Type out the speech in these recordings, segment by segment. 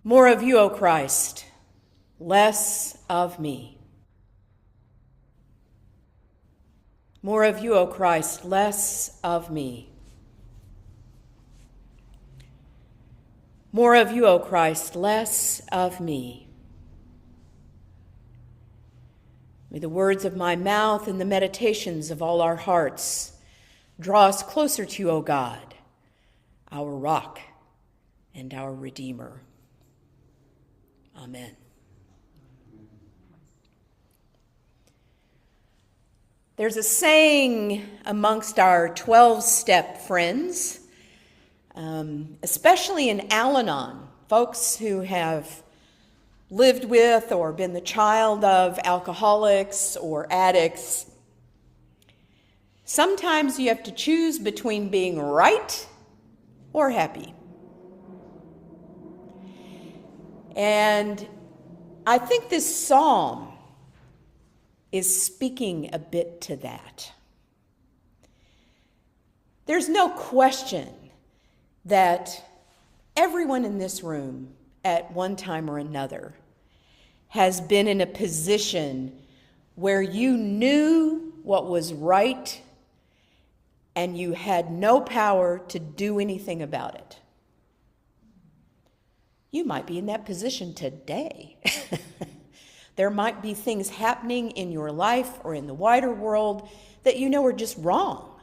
More of you, O Christ, less of me. More of you, O Christ, less of me. More of you, O Christ, less of me. May the words of my mouth and the meditations of all our hearts draw us closer to you, O God, our rock and our Redeemer. Amen. There's a saying amongst our 12-step friends, especially in Al-Anon, folks who have lived with or been the child of alcoholics or addicts. Sometimes you have to choose between being right or happy. And I think this psalm is speaking a bit to that. There's no question that everyone in this room at one time or another has been in a position where you knew what was right and you had no power to do anything about it. You might be in that position today. There might be things happening in your life or in the wider world that you know are just wrong.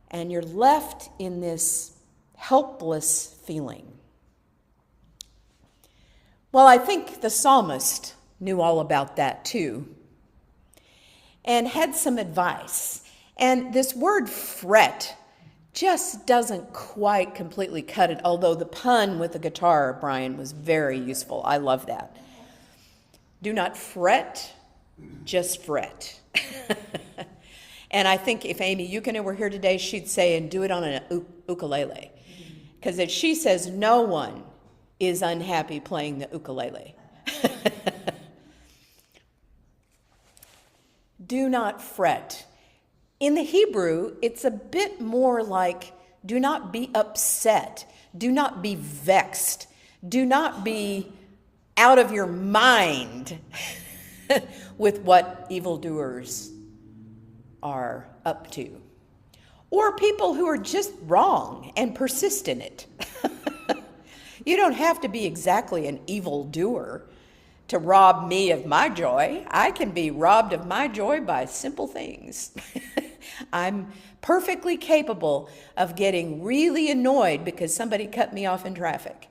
And you're left in this helpless feeling. Well, I think the psalmist knew all about that too, and had some advice. And this word fret just doesn't quite completely cut it, although the pun with the guitar, Brian, was very useful. I love that. Do not fret, just fret. And I think if Amy Yukina were here today, she'd say, and do it on an ukulele. Because if she says no one is unhappy playing the ukulele. Do not fret. In the Hebrew, it's a bit more like, do not be upset. Do not be vexed. Do not be out of your mind with what evildoers are up to. Or people who are just wrong and persist in it. You don't have to be exactly an evildoer to rob me of my joy. I can be robbed of my joy by simple things. I'm perfectly capable of getting really annoyed because somebody cut me off in traffic.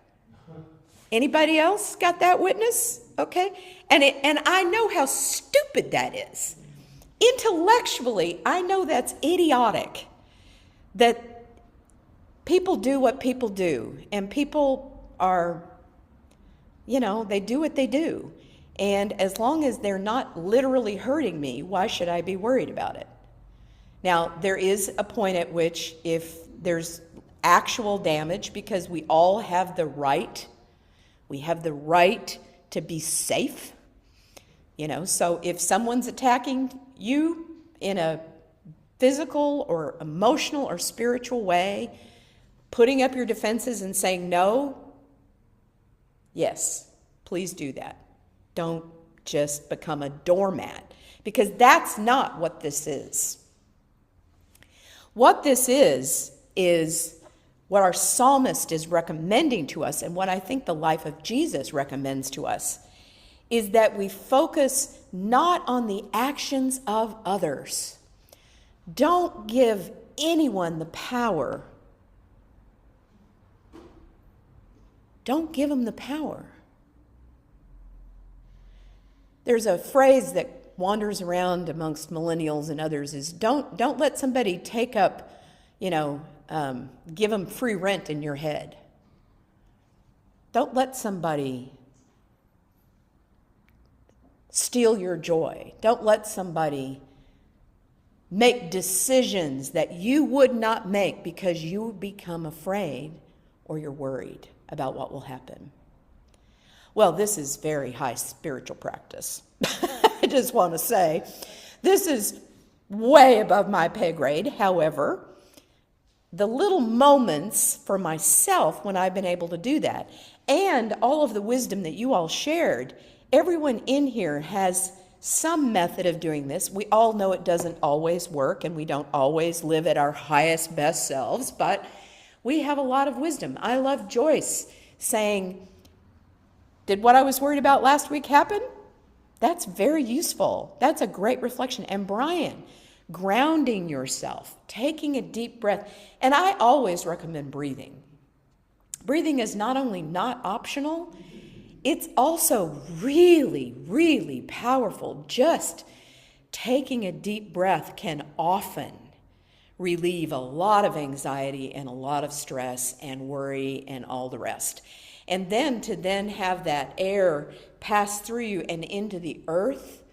Anybody else got that witness? Okay. And I know how stupid that is. Intellectually, I know that's idiotic. That people do what people do. And people are, they do what they do. And as long as they're not literally hurting me, why should I be worried about it? Now, there is a point at which if there's actual damage, because we all have the right, to be safe. So if someone's attacking you in a physical or emotional or spiritual way, putting up your defenses and saying no, yes, please do that. Don't just become a doormat, because that's not what this is. What this is what our psalmist is recommending to us, and what I think the life of Jesus recommends to us, is that we focus not on the actions of others. Don't give anyone the power. Don't give them the power. There's a phrase that wanders around amongst millennials and others is don't let somebody take up, give them free rent in your head. Don't let somebody steal your joy. Don't let somebody make decisions that you would not make because you become afraid or you're worried about what will happen. Well, this is very high spiritual practice. I just want to say, this is way above my pay grade. However, the little moments for myself when I've been able to do that, and all of the wisdom that you all shared, everyone in here has some method of doing this. We all know it doesn't always work, and we don't always live at our highest, best selves, but we have a lot of wisdom. I love Joyce saying, did what I was worried about last week happen? That's very useful. That's a great reflection. And Brian, grounding yourself, taking a deep breath. And I always recommend breathing. Breathing is not only not optional, it's also really, really powerful. Just taking a deep breath can often relieve a lot of anxiety and a lot of stress and worry and all the rest. And then to have that air pass through you and into the earth,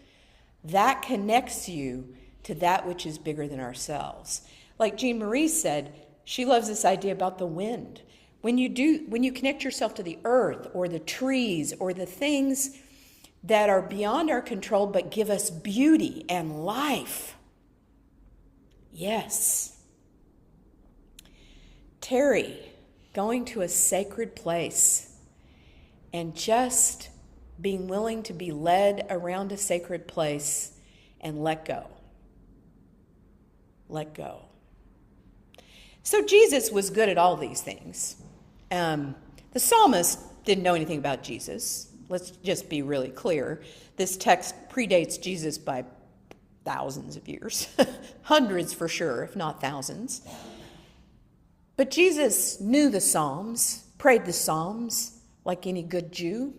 that connects you to that which is bigger than ourselves. Like Jean Marie said, she loves this idea about the wind. When you connect yourself to the earth or the trees or the things that are beyond our control but give us beauty and life. Yes. Terry, going to a sacred place and just being willing to be led around a sacred place and let go. Let go. So Jesus was good at all these things. The psalmist didn't know anything about Jesus. Let's just be really clear. This text predates Jesus by thousands of years, hundreds for sure, if not thousands. But Jesus knew the Psalms, prayed the Psalms like any good Jew,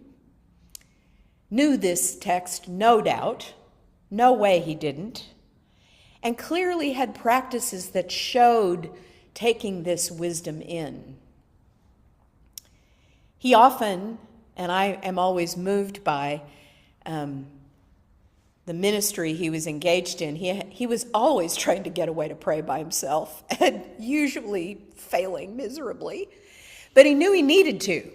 knew this text, no doubt, no way he didn't, and clearly had practices that showed taking this wisdom in. He often, and I am always moved by the ministry he was engaged in, he was always trying to get away to pray by himself, and usually failing miserably. But he knew he needed to.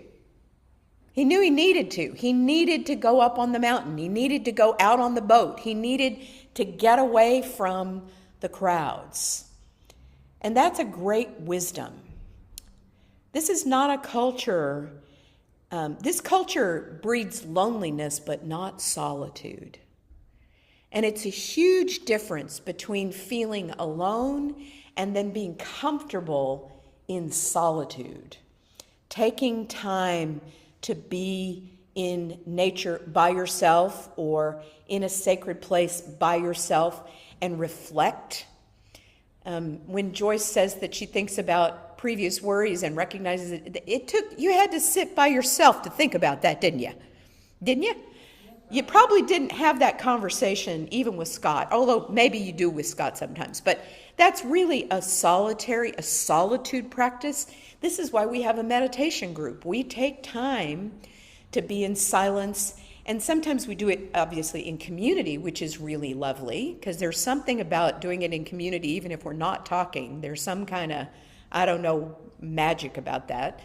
He knew he needed to. He needed to go up on the mountain. He needed to go out on the boat. He needed to get away from the crowds. And that's a great wisdom. This is not a culture, this culture breeds loneliness, but not solitude. And it's a huge difference between feeling alone and then being comfortable in solitude. Taking time to be in nature by yourself or in a sacred place by yourself and reflect. When Joyce says that she thinks about previous worries and recognizes you had to sit by yourself to think about that, didn't you? Didn't you? You probably didn't have that conversation even with Scott, although maybe you do with Scott sometimes, but that's really a solitude practice. This is why we have a meditation group. We take time to be in silence, and sometimes we do it obviously in community, which is really lovely, because there's something about doing it in community, even if we're not talking. There's some kind of, magic about that.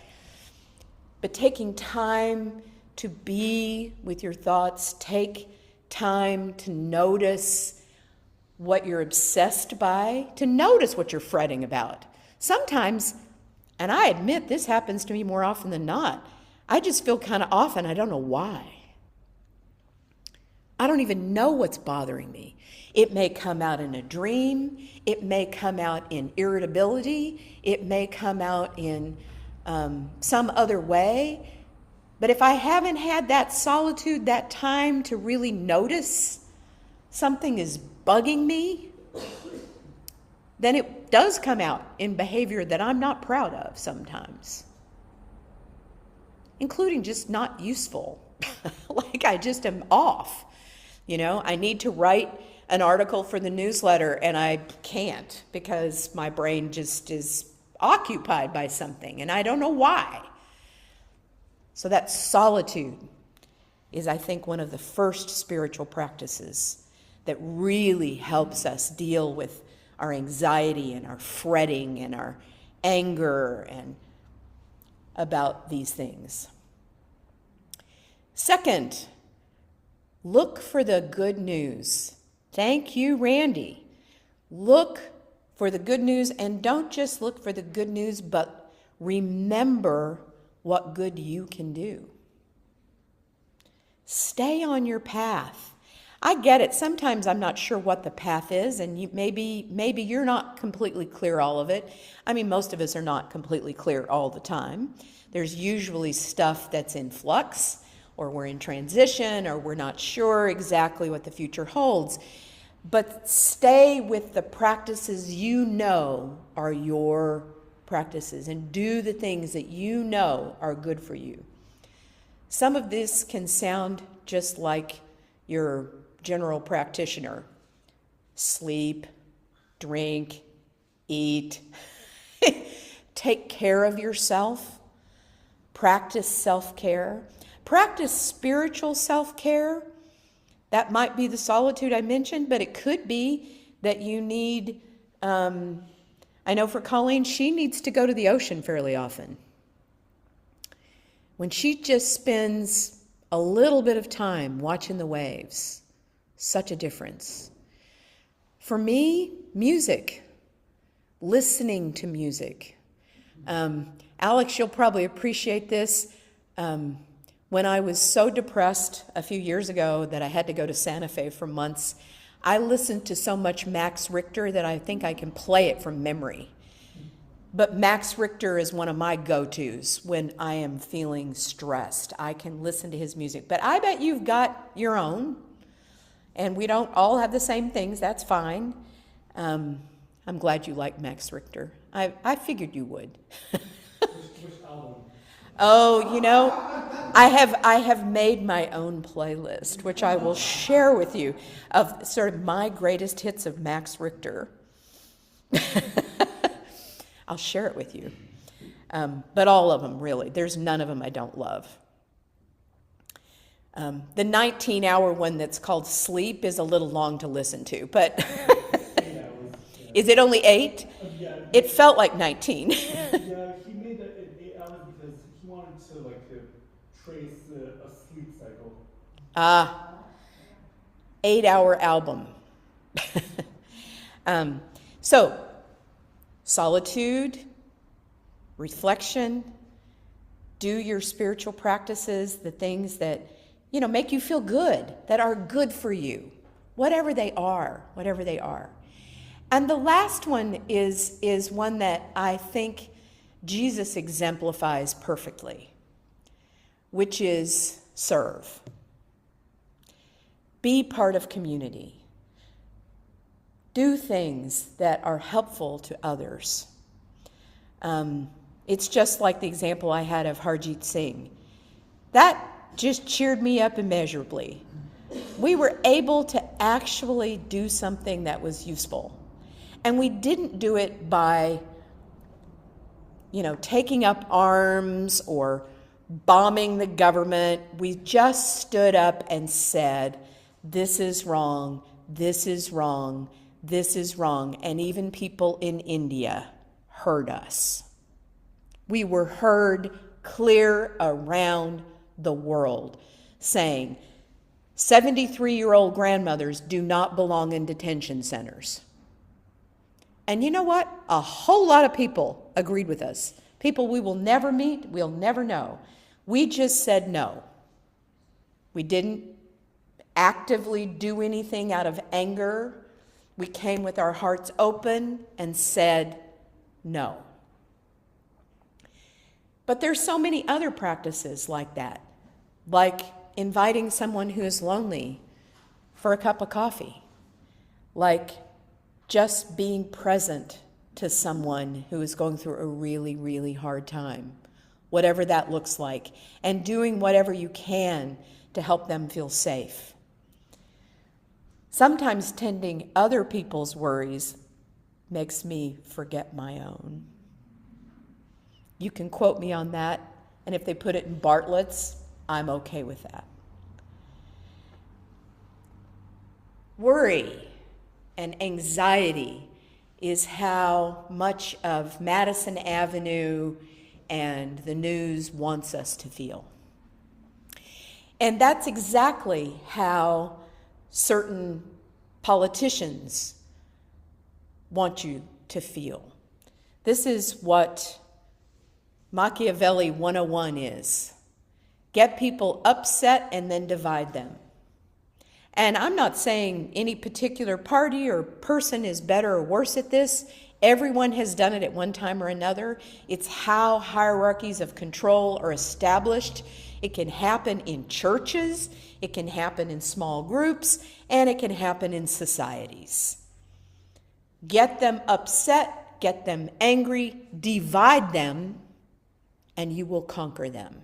But taking time to be with your thoughts, take time to notice what you're obsessed by, to notice what you're fretting about. Sometimes, and I admit this happens to me more often than not, I just feel kind of off and I don't know why. I don't even know what's bothering me. It may come out in a dream. It may come out in irritability. It may come out in some other way. But if I haven't had that solitude, that time to really notice something is bugging me, then it does come out in behavior that I'm not proud of sometimes, including just not useful. Like I just am off. I need to write an article for the newsletter and I can't because my brain just is occupied by something and I don't know why. So that solitude is, I think, one of the first spiritual practices that really helps us deal with our anxiety and our fretting and our anger and about these things. Second, look for the good news. Thank you, Randy. Look for the good news, and don't just look for the good news, but remember what good you can do. Stay on your path. I get it. Sometimes I'm not sure what the path is, and maybe you're not completely clear all of it. I mean, most of us are not completely clear all the time. There's usually stuff that's in flux, or we're in transition, or we're not sure exactly what the future holds. But stay with the practices you know are your practices, and do the things that you know are good for you. Some of this can sound just like your general practitioner. Sleep, drink, eat, take care of yourself, practice self-care, practice spiritual self-care. That might be the solitude I mentioned, but it could be that you need, I know for Colleen, she needs to go to the ocean fairly often. When she just spends a little bit of time watching the waves, such a difference. For me, music, listening to music. Alex, you'll probably appreciate this. When I was so depressed a few years ago that I had to go to Santa Fe for months, I listened to so much Max Richter that I think I can play it from memory. But Max Richter is one of my go-tos when I am feeling stressed. I can listen to his music. But I bet you've got your own, and we don't all have the same things. That's fine. I'm glad you like Max Richter. I figured you would. Which album? Oh, you know, I have made my own playlist, which I will share with you, of sort of my greatest hits of Max Richter. I'll share it with you. But all of them, really. There's none of them I don't love. The 19-hour one that's called Sleep is a little long to listen to, but is it only 8? Yeah. It felt like 19. Yeah, he made that 8 hours because he wanted to trace a sleep cycle. 8-hour album. So, solitude, reflection, do your spiritual practices, the things that, make you feel good, that are good for you, whatever they are. And the last one is one that I think Jesus exemplifies perfectly, which is serve. Be part of community. Do things that are helpful to others. It's just like the example I had of Harjit Singh. That just cheered me up immeasurably. We were able to actually do something that was useful. And we didn't do it by, taking up arms or bombing the government. We just stood up and said, this is wrong, this is wrong, this is wrong. And even people in India heard us. We were heard clear around the world, saying 73-year-old grandmothers do not belong in detention centers. And you know what? A whole lot of people agreed with us. People we will never meet, we'll never know. We just said no. We didn't actively do anything out of anger. We came with our hearts open and said no. But there's so many other practices like that, like inviting someone who is lonely for a cup of coffee, like just being present to someone who is going through a really, really hard time, whatever that looks like, and doing whatever you can to help them feel safe. Sometimes tending other people's worries makes me forget my own. You can quote me on that, and if they put it in Bartlett's, I'm okay with that. Worry and anxiety is how much of Madison Avenue and the news wants us to feel. And that's exactly how certain politicians want you to feel. This is what Machiavelli 101 is. Get people upset and then divide them. And I'm not saying any particular party or person is better or worse at this. Everyone has done it at one time or another. It's how hierarchies of control are established. It can happen in churches, it can happen in small groups, and it can happen in societies. Get them upset, get them angry, divide them, and you will conquer them.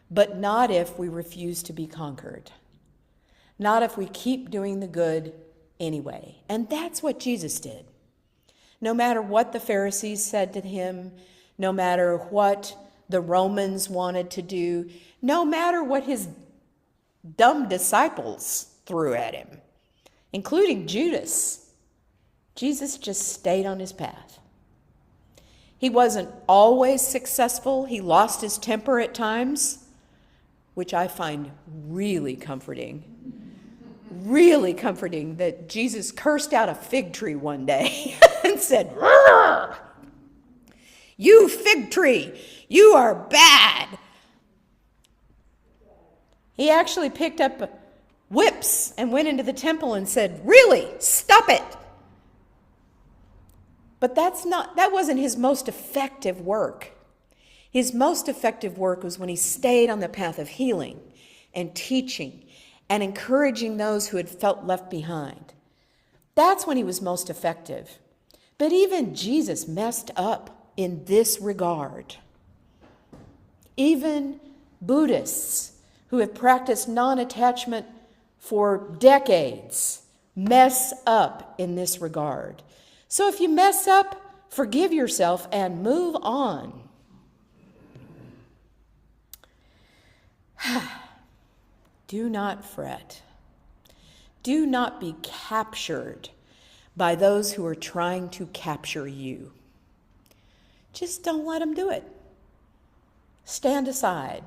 But not if we refuse to be conquered. Not if we keep doing the good anyway. And that's what Jesus did. No matter what the Pharisees said to him, no matter what the Romans wanted to do, no matter what his dumb disciples threw at him, including Judas, Jesus just stayed on his path. He wasn't always successful. He lost his temper at times, which I find really comforting. Really comforting that Jesus cursed out a fig tree one day and said, "Rrr! You fig tree, you are bad." He actually picked up whips and went into the temple and said, "Really, stop it." But that wasn't his most effective work. His most effective work was when he stayed on the path of healing and teaching and encouraging those who had felt left behind. That's when he was most effective. But even Jesus messed up in this regard. Even Buddhists who have practiced non-attachment for decades mess up in this regard. So if you mess up, forgive yourself and move on. Do not fret. Do not be captured by those who are trying to capture you. Just don't let them do it. Stand aside.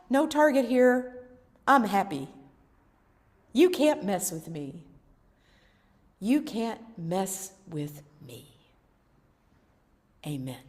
No target here. I'm happy. You can't mess with me. You can't mess with me. Amen.